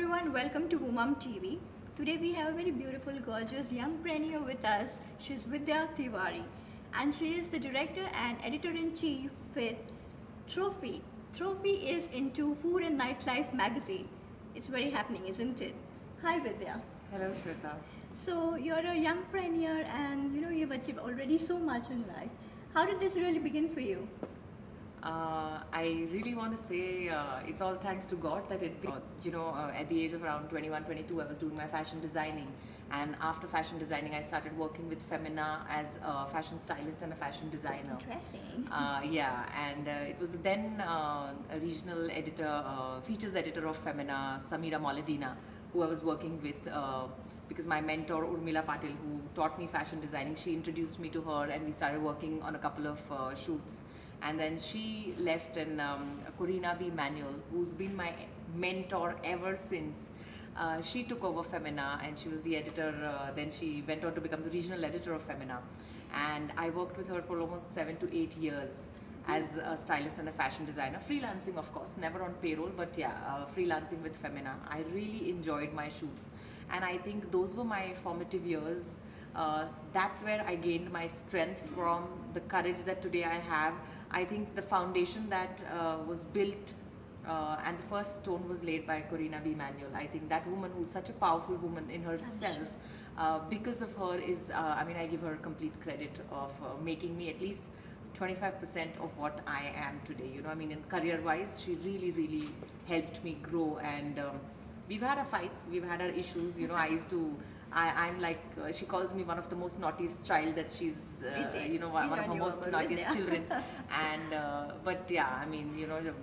everyone, welcome to Woomam TV. Today we have a very beautiful, gorgeous young preneur with us. She's Vidhya Tiwari and she is the director and editor-in-chief with Trofii. Trofii is into food and nightlife magazine. It's very happening, isn't it? Hi Vidhya. Hello Shweta. So you're a young preneur and you've achieved already so much in life. How did this really begin for you? I really want to say it's all thanks to God that at the age of around 21, 22 I was doing my fashion designing, and after fashion designing I started working with Femina as a fashion stylist and a fashion designer. Interesting. It was then a regional editor, features editor of Femina, Samira Moledina, who I was working with because my mentor Urmila Patil, who taught me fashion designing, she introduced me to her and we started working on a couple of shoots. And then she left, and Corina B. Manuel, who's been my mentor ever since, she took over Femina and she was the editor. Then she went on to become the regional editor of Femina. And I worked with her for almost 7 to 8 years as a stylist and a fashion designer. Freelancing, of course, never on payroll, but freelancing with Femina. I really enjoyed my shoots. And I think those were my formative years. That's where I gained my strength from, the courage that today I have. I think the foundation that was built and the first stone was laid by Corina B. Manuel. I think that woman, who's such a powerful woman in herself, because of her is, I give her complete credit of making me at least 25% of what I am today. In career-wise, she really, really helped me grow. And we've had our fights, we've had our issues. I'm like, she calls me one of the most naughtiest child that she's, one of her most naughtiest children. And,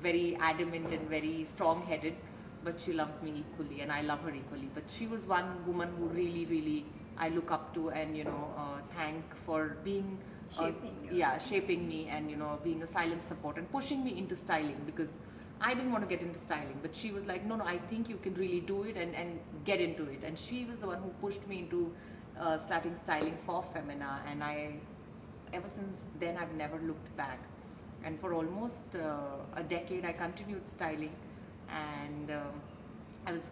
very adamant and very strong-headed, but she loves me equally and I love her equally. But she was one woman who really, really I look up to and, thank for being, shaping me and, being a silent support and pushing me into styling, because I didn't want to get into styling, but she was like, no, I think you can really do it and get into it. And she was the one who pushed me into starting styling for Femina, and ever since then, I've never looked back. And for almost a decade, I continued styling, and I was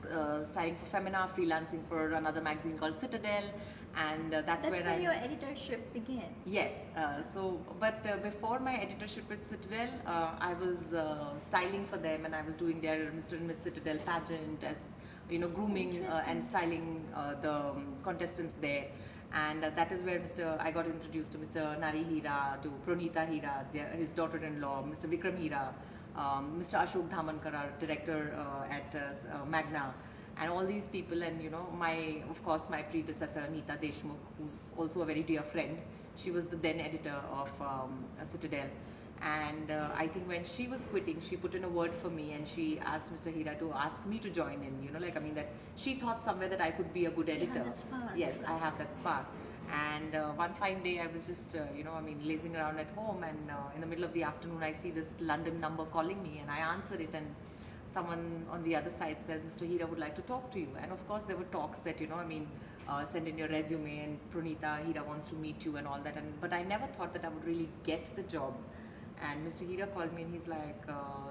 styling for Femina, freelancing for another magazine called Citadel. And that's where your editorship began. Yes. Before my editorship with Citadel, I was styling for them, and I was doing their Mr. and Miss Citadel pageant as grooming and styling the contestants there. And that is where I got introduced to Mr. Nari Hira, to Pronita Hira, his daughter-in-law, Mr. Vikram Hira, Mr. Ashok Dhamankar, our director at Magna. And all these people, and of course my predecessor Neeta Deshmukh, who's also a very dear friend. She was the then editor of Citadel, and I think when she was quitting, she put in a word for me, and she asked Mr. Hira to ask me to join in. That she thought somewhere that I could be a good editor. That spark. Yes, I have that spark. And one fine day I was just lazing around at home, and in the middle of the afternoon I see this London number calling me, and I answer it, and someone on the other side says, Mr. Hira would like to talk to you. And of course there were talks that, send in your resume and Pronita Hira wants to meet you and all that. But I never thought that I would really get the job. And Mr. Hira called me and he's like,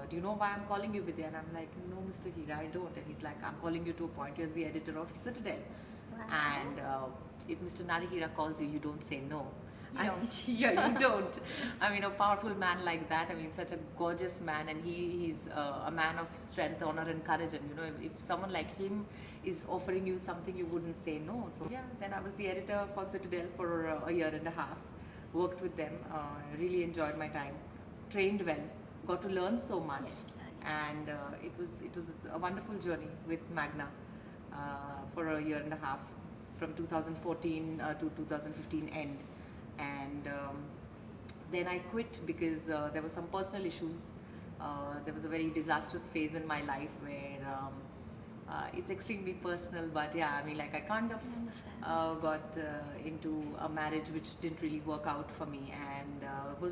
do you know why I'm calling you, Vidya? And I'm like, no, Mr. Hira, I don't. And he's like, I'm calling you to a point, you're the editor of Citadel. Wow. And if Mr. Nari Hira calls you, you don't say no. You don't. A powerful man like that, such a gorgeous man, and he's a man of strength, honor and courage, and if someone like him is offering you something, you wouldn't say no. So then I was the editor for Citadel for a year and a half, worked with them, really enjoyed my time, trained well, got to learn so much. Yes. And it was a wonderful journey with Magna for a year and a half, from 2014 to 2015 end. And then I quit because there were some personal issues. There was a very disastrous phase in my life where it's extremely personal, but I kind of got into a marriage which didn't really work out for me, and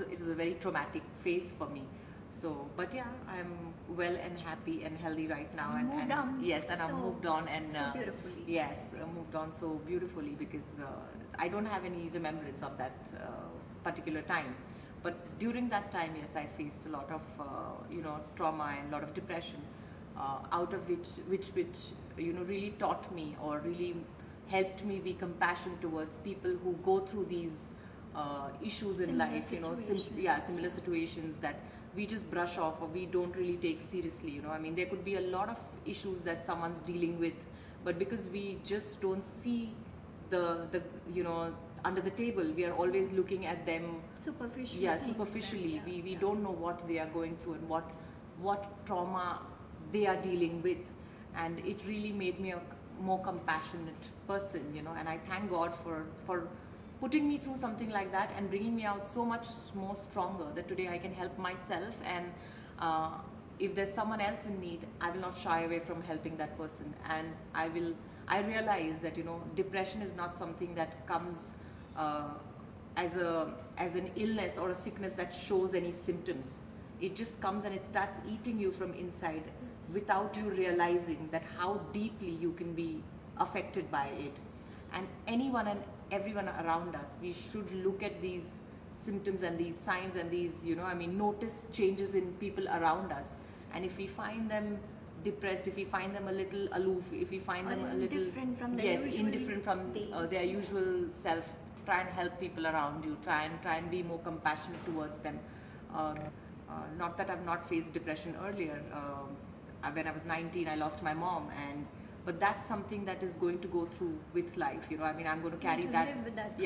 it was a very traumatic phase for me. So, but I'm well and happy and healthy right now, and I've moved on, and so beautifully. Yes, moved on so beautifully, because I don't have any remembrance of that particular time. But during that time, yes, I faced a lot of trauma and a lot of depression. out of which really taught me or really helped me be compassionate towards people who go through these issues in Similar life, situations. similar situations that we just brush off or we don't really take seriously. I mean, there could be a lot of issues that someone's dealing with, but because we just don't see the under the table, we are always looking at them Superficial. yeah things superficially. and, We don't know what they are going through and what trauma they are dealing with, and it really made me a more compassionate person, and I thank God for putting me through something like that and bringing me out so much more stronger that today I can help myself, and if there's someone else in need, I will not shy away from helping that person. And I realize that depression is not something that comes as an illness or a sickness that shows any symptoms. It just comes and it starts eating you from inside without you realizing that how deeply you can be affected by it. And anyone and everyone around us, we should look at these symptoms and these signs and these notice changes in people around us. And if we find them depressed, if we find them a little aloof, if we find them a little indifferent from their indifferent from their usual self, try and help people around you. Try and be more compassionate towards them. Not that I've not faced depression earlier. When I was 19, I lost my mom, but that's something that is going to go through with life. I'm going to carry that.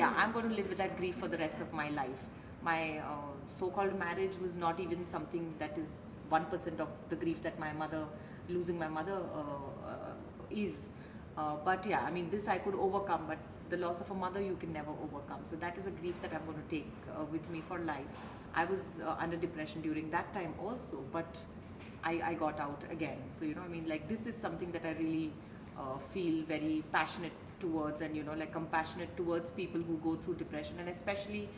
I'm going to live with that grief for the rest of my life. My so-called marriage was not even something that is 1% of the grief that losing my mother is. But this I could overcome, but the loss of a mother you can never overcome. So that is a grief that I'm going to take with me for life. I was under depression during that time also, but I got out again. So this is something that I really feel very passionate towards, and compassionate towards people who go through depression, and especially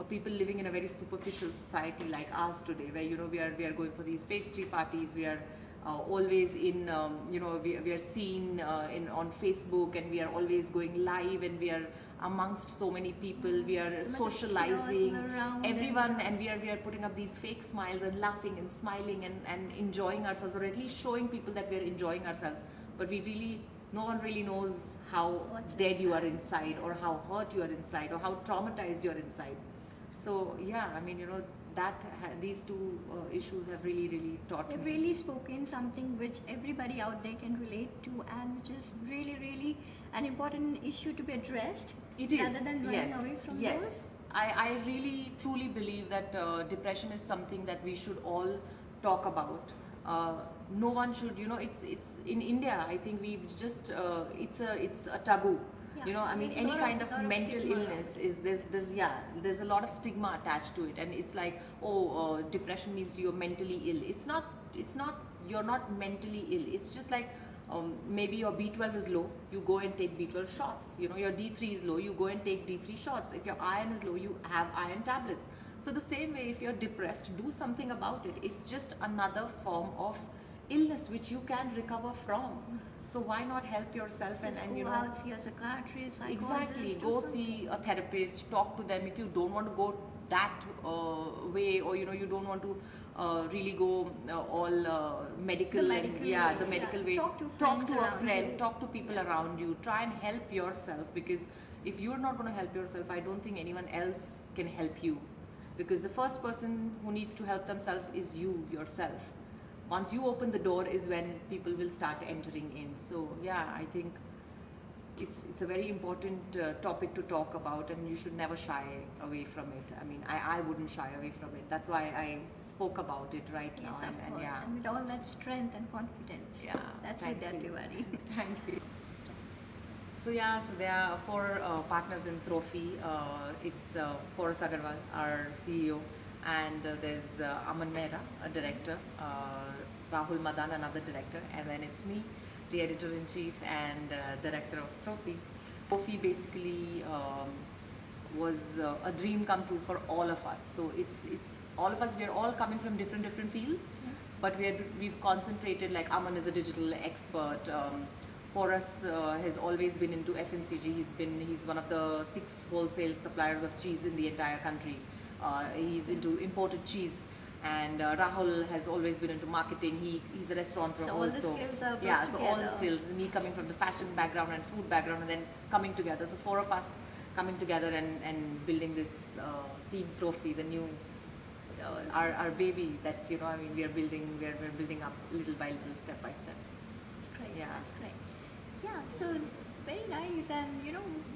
people living in a very superficial society like ours today, where we are going for these page 3 parties. We are always in we are seen on Facebook, and we are always going live, and we are amongst so many people. We are socializing everyone, and we are putting up these fake smiles and laughing and smiling and enjoying ourselves, or at least showing people that we are enjoying ourselves. But no one really knows how dead you are inside, or how hurt you are inside, or how traumatized you are inside. So these two issues have really taught me. They've really spoken something which everybody out there can relate to, and which is really an important issue to be addressed. It is. Rather than running away from those. I really truly believe that depression is something that we should all talk about. No one should, it's in India, I think we've just, it's a taboo. Any kind of mental illness is there's a lot of stigma attached to it, and it's like, depression means you're mentally ill. It's not, you're not mentally ill. It's just like, maybe your B12 is low, you go and take B12 shots. Your D3 is low, you go and take D3 shots. If your iron is low, you have iron tablets. So the same way, if you're depressed, do something about it. It's just another form of illness which you can recover from. So why not help yourself and go out, see a psychiatrist, psychologist. Exactly, go see a therapist, talk to them. If you don't want to go that way, or you don't want to really go all medical, the medical way. Talk to a friend, talk to people around you. Try and help yourself, because if you're not going to help yourself, I don't think anyone else can help you, because the first person who needs to help themselves is you yourself. Once you open the door is when people will start entering in. So I think it's a very important topic to talk about, and you should never shy away from it. I wouldn't shy away from it. That's why I spoke about it right now. Yes, of course. And with all that strength and confidence. Yeah. That's Vidhya Tiwari. Thank you. So there are 4 partners in Trofii. It's Porus Agarwal, our CEO, and there's Aman Mehra, a director, Rahul Madan, another director, and then it's me, the editor-in-chief and director of Trofii. Trofii basically was a dream come true for all of us. So it's all of us. We are all coming from different fields, but we've concentrated. Like Aman is a digital expert. Porus has always been into FMCG. He's one of the 6 wholesale suppliers of cheese in the entire country. He's into imported cheese, And Rahul has always been into marketing. He's a restaurateur So all the also. skills are brought Yeah, so all the together. skills. Me coming from the fashion background and food background, and then coming together. So four of us coming together and building this team Trofii, the new our baby that I mean we're building up little by little, step by step. That's great. Yeah. That's great. Yeah, so very nice, and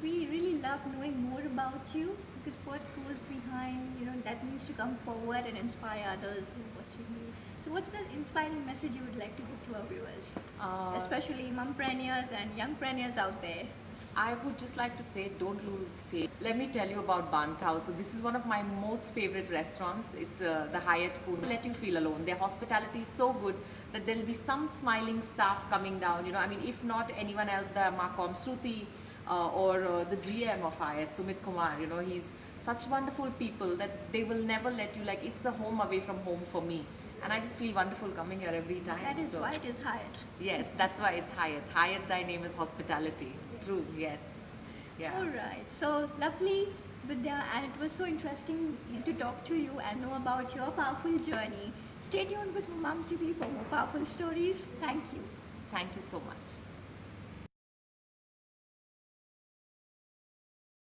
we really love knowing more about you, because what goes behind, that needs to come forward and inspire others who are watching you. So, what's the inspiring message you would like to give to our viewers, especially mompreneurs and youngpreneurs out there? I would just like to say, don't lose faith. Let me tell you about Baan. So this is one of my most favorite restaurants. It's the Hyatt Pune. Let you feel alone. Their hospitality is so good that there'll be some smiling staff coming down. I mean, if not anyone else, the Makom Shruti or the GM of Hyatt, Sumit Kumar. He's such wonderful people that they will never let you, like, it's a home away from home for me. And I just feel wonderful coming here every time. That is So, why it is Hyatt. yes, that's why it's Hyatt. Hyatt, thy name is hospitality. True, yes. Yeah. All right. So lovely, Vidya, and it was so interesting to talk to you and know about your powerful journey. Stay tuned with Mom TV for more powerful stories. Thank you. Thank you so much.